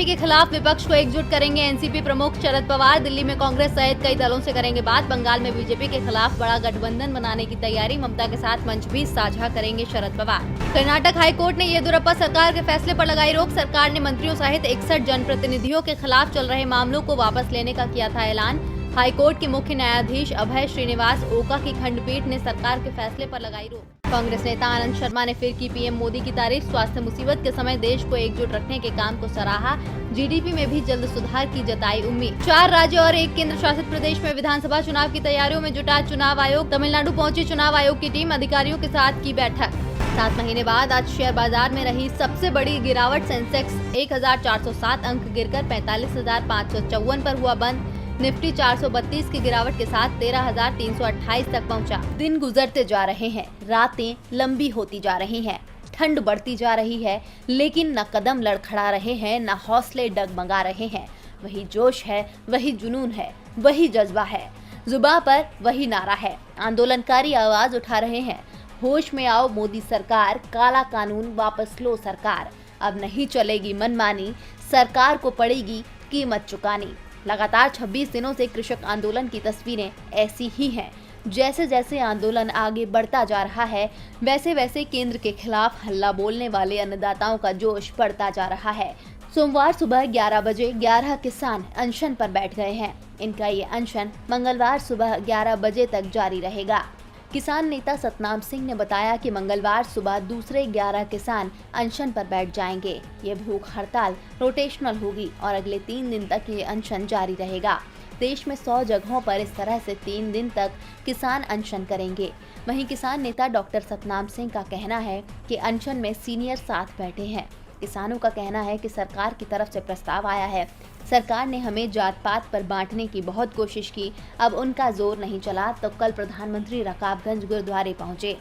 के खिलाफ विपक्ष को एकजुट करेंगे एनसीपी प्रमुख शरद पवार। दिल्ली में कांग्रेस सहित कई दलों से करेंगे बात। बंगाल में बीजेपी के खिलाफ बड़ा गठबंधन बनाने की तैयारी। ममता के साथ मंच भी साझा करेंगे शरद पवार। कर्नाटक हाईकोर्ट ने येदियुरप्पा सरकार के फैसले पर लगाई रोक। सरकार ने मंत्रियों सहित 61 जनप्रतिनिधियों के खिलाफ चल रहे मामलों को वापस लेने का किया था ऐलान। हाईकोर्ट के मुख्य न्यायाधीश अभय श्रीनिवास ओका की खंडपीठ ने सरकार के फैसले पर लगाई रोक। कांग्रेस नेता आनंद शर्मा ने फिर की पीएम मोदी की तारीफ। स्वास्थ्य मुसीबत के समय देश को एकजुट रखने के काम को सराहा। जीडीपी में भी जल्द सुधार की जताई उम्मीद। 4 राज्य और 1 केंद्र शासित प्रदेश में विधानसभा चुनाव की तैयारियों में जुटा चुनाव आयोग। तमिलनाडु पहुंची चुनाव आयोग की टीम, अधिकारियों के साथ की बैठक। 7 महीने बाद आज शेयर बाजार में रही सबसे बड़ी गिरावट। सेंसेक्स 1407 अंक गिरकर 45,554 पर हुआ बंद। निफ्टी 432 की गिरावट के साथ 13,328 तक पहुंचा। दिन गुजरते जा रहे हैं, रातें लंबी होती जा रही हैं, ठंड बढ़ती जा रही है, लेकिन न कदम लड़खड़ा रहे हैं, न हौसले डगमगा रहे हैं। वही जोश है, वही जुनून है, वही जज्बा है, जुबां पर वही नारा है। आंदोलनकारी आवाज उठा रहे हैं, होश में आओ मोदी सरकार, काला कानून वापस लो सरकार। अब नहीं चलेगी मनमानी, सरकार को पड़ेगी कीमत चुकानी। लगातार 26 दिनों से कृषक आंदोलन की तस्वीरें ऐसी ही हैं। जैसे जैसे आंदोलन आगे बढ़ता जा रहा है, वैसे वैसे केंद्र के खिलाफ हल्ला बोलने वाले अन्नदाताओं का जोश बढ़ता जा रहा है। सोमवार सुबह 11 बजे 11 किसान अनशन पर बैठ गए हैं। इनका ये अनशन मंगलवार सुबह 11 बजे तक जारी रहेगा। किसान नेता सतनाम सिंह ने बताया कि मंगलवार सुबह दूसरे 11 किसान अनशन पर बैठ जाएंगे। ये भूख हड़ताल रोटेशनल होगी और अगले 3 दिन तक ये अनशन जारी रहेगा। देश में 100 जगहों पर इस तरह से 3 दिन तक किसान अनशन करेंगे। वहीं किसान नेता डॉक्टर सतनाम सिंह का कहना है कि अनशन में सीनियर साथ बैठे हैं। किसानों का कहना है कि सरकार की तरफ से प्रस्ताव आया है। सरकार ने हमें जात पात पर बांटने की बहुत कोशिश की, अब उनका जोर नहीं चला तो कल प्रधानमंत्री रकाबगंज गुरुद्वारे पहुंचे।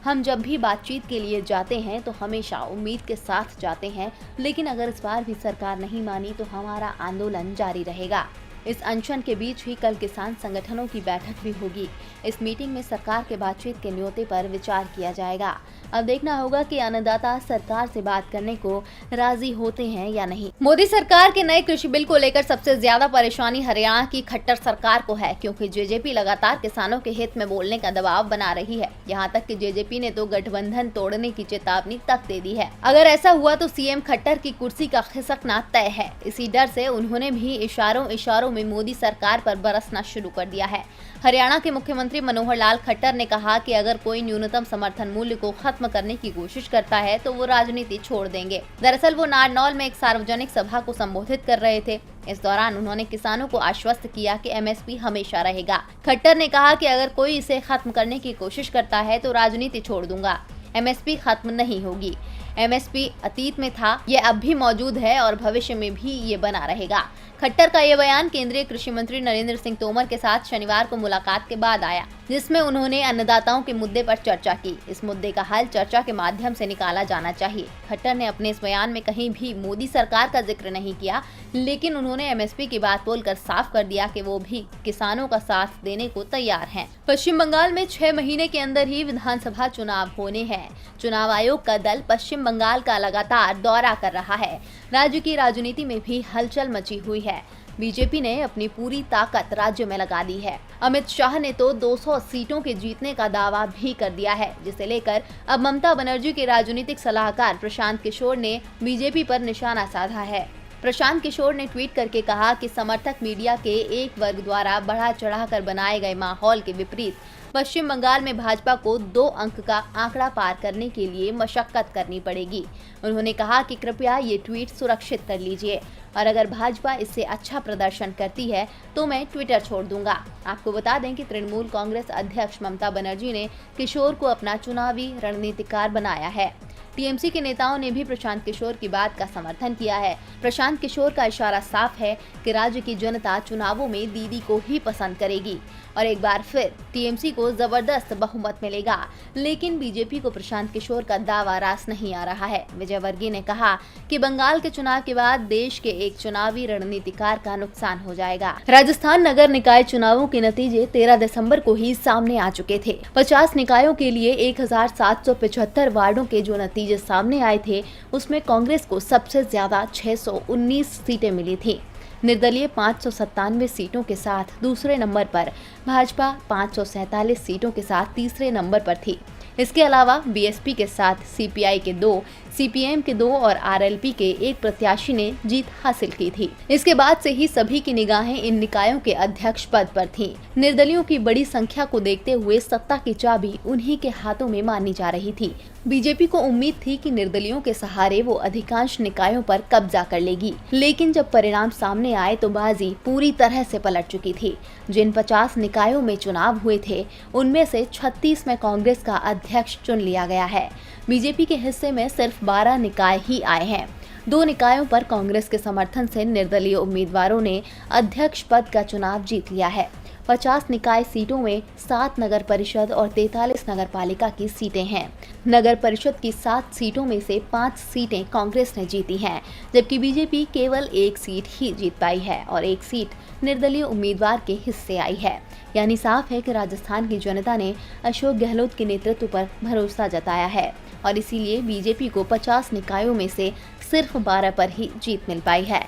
हम जब भी बातचीत के लिए जाते हैं तो हमेशा उम्मीद के साथ जाते हैं, लेकिन अगर इस बार भी सरकार नहीं मानी तो हमारा आंदोलन जारी रहेगा। इस अनशन के बीच ही कल किसान संगठनों की बैठक भी होगी। इस मीटिंग में सरकार के बातचीत के न्योते पर विचार किया जाएगा। अब देखना होगा कि अन्नदाता सरकार से बात करने को राजी होते हैं या नहीं। मोदी सरकार के नए कृषि बिल को लेकर सबसे ज्यादा परेशानी हरियाणा की खट्टर सरकार को है, क्योंकि जेजेपी लगातार किसानों के हित में बोलने का दबाव बना रही है। यहाँ तक कि जेजेपी ने तो गठबंधन तोड़ने की चेतावनी तक दे दी है। अगर ऐसा हुआ तो सीएम खट्टर की कुर्सी का खिसकना तय है। इसी डर से उन्होंने भी इशारों में मोदी सरकार पर बरसना शुरू कर दिया है। हरियाणा के मुख्यमंत्री मनोहर लाल खट्टर ने कहा कि अगर कोई न्यूनतम समर्थन मूल्य को खत्म करने की कोशिश करता है तो वो राजनीति छोड़ देंगे। दरअसल वो नारनौल में एक सार्वजनिक सभा को संबोधित कर रहे थे। इस दौरान उन्होंने किसानों को आश्वस्त किया कि एमएसपी हमेशा रहेगा। खट्टर ने कहा कि अगर कोई इसे खत्म करने की कोशिश करता है तो राजनीति छोड़ दूंगा। एमएसपी खत्म नहीं होगी। एमएसपी अतीत में था, ये अब भी मौजूद है और भविष्य में भी ये बना रहेगा। खट्टर का ये बयान केंद्रीय कृषि मंत्री नरेंद्र सिंह तोमर के साथ शनिवार को मुलाकात के बाद आया, जिसमें उन्होंने अन्नदाताओं के मुद्दे पर चर्चा की। इस मुद्दे का हल चर्चा के माध्यम से निकाला जाना चाहिए। खट्टर ने अपने इस बयान में कहीं भी मोदी सरकार का जिक्र नहीं किया, लेकिन उन्होंने एमएसपी की बात बोलकर साफ कर दिया कि वो भी किसानों का साथ देने को तैयार हैं। पश्चिम बंगाल में 6 महीने के अंदर ही विधानसभा चुनाव होने हैं। चुनाव आयोग का दल पश्चिम बंगाल का लगातार दौरा कर रहा है। राज्य की राजनीति में भी हलचल मची हुई है। बीजेपी ने अपनी पूरी ताकत राज्य में लगा दी है। अमित शाह ने तो 200 सीटों के जीतने का दावा भी कर दिया है, जिसे लेकर अब ममता बनर्जी के राजनीतिक सलाहकार प्रशांत किशोर ने बीजेपी पर निशाना साधा है। प्रशांत किशोर ने ट्वीट करके कहा कि समर्थक मीडिया के एक वर्ग द्वारा बढ़ा चढ़ाकर बनाए गए माहौल के विपरीत पश्चिम बंगाल में भाजपा को 2 अंक का आंकड़ा पार करने के लिए मशक्कत करनी पड़ेगी। उन्होंने कहा कि कृपया ये ट्वीट सुरक्षित कर लीजिए और अगर भाजपा इससे अच्छा प्रदर्शन करती है तो मैं ट्विटर छोड़ दूंगा। आपको बता दें कि तृणमूल कांग्रेस अध्यक्ष ममता बनर्जी ने किशोर को अपना चुनावी रणनीतिकार बनाया है। टीएमसी के नेताओं ने भी प्रशांत किशोर की बात का समर्थन किया है। प्रशांत किशोर का इशारा साफ है कि राज्य की जनता चुनावों में दीदी को ही पसंद करेगी और एक बार फिर टीएमसी को जबरदस्त बहुमत मिलेगा। लेकिन बीजेपी को प्रशांत किशोर का दावा रास नहीं आ रहा है। विजयवर्गीय ने कहा कि बंगाल के चुनाव के बाद देश के एक चुनावी रणनीतिकार का नुकसान हो जाएगा। राजस्थान नगर निकाय चुनावों के नतीजे 13 दिसंबर को ही सामने आ चुके थे। 50 निकायों के लिए 1775 वार्डों के जो नतीजे नतीजे सामने आए थे उसमें कांग्रेस को सबसे ज्यादा 619 सीटें मिली थी। निर्दलीय 597 सीटों के साथ दूसरे नंबर पर, भाजपा 547 सीटों के साथ तीसरे नंबर पर थी। इसके अलावा बीएसपी के साथ सीपीआई के 2, सीपीएम के 2 और आरएलपी के 1 प्रत्याशी ने जीत हासिल की थी। इसके बाद से ही सभी की निगाहें इन निकायों के अध्यक्ष पद पर थीं। निर्दलियों की बड़ी संख्या को देखते हुए सत्ता की चाबी उन्हीं के हाथों में मानी जा रही थी। बीजेपी को उम्मीद थी कि निर्दलियों के सहारे वो अधिकांश निकायों पर कब्जा कर लेगी, लेकिन जब परिणाम सामने आए तो बाजी पूरी तरह से पलट चुकी थी। जिन 50 निकायों में चुनाव हुए थे उनमें से 36 में कांग्रेस का अध्यक्ष चुन लिया गया है। बीजेपी के हिस्से में सिर्फ 12 निकाय ही आए हैं। 2 निकायों पर कांग्रेस के समर्थन से निर्दलीय उम्मीदवारों ने अध्यक्ष पद का चुनाव जीत लिया है। 50 निकाय सीटों में 7 नगर परिषद और 43 नगर पालिका की सीटें हैं। नगर परिषद की 7 सीटों में से 5 सीटें कांग्रेस ने जीती हैं, जबकि बीजेपी केवल 1 सीट ही जीत पाई है और 1 सीट निर्दलीय उम्मीदवार के हिस्से आई है। यानी साफ है कि राजस्थान की जनता ने अशोक गहलोत के नेतृत्व पर भरोसा जताया है और इसीलिए बीजेपी को 50 निकायों में से सिर्फ 12 पर ही जीत मिल पाई है।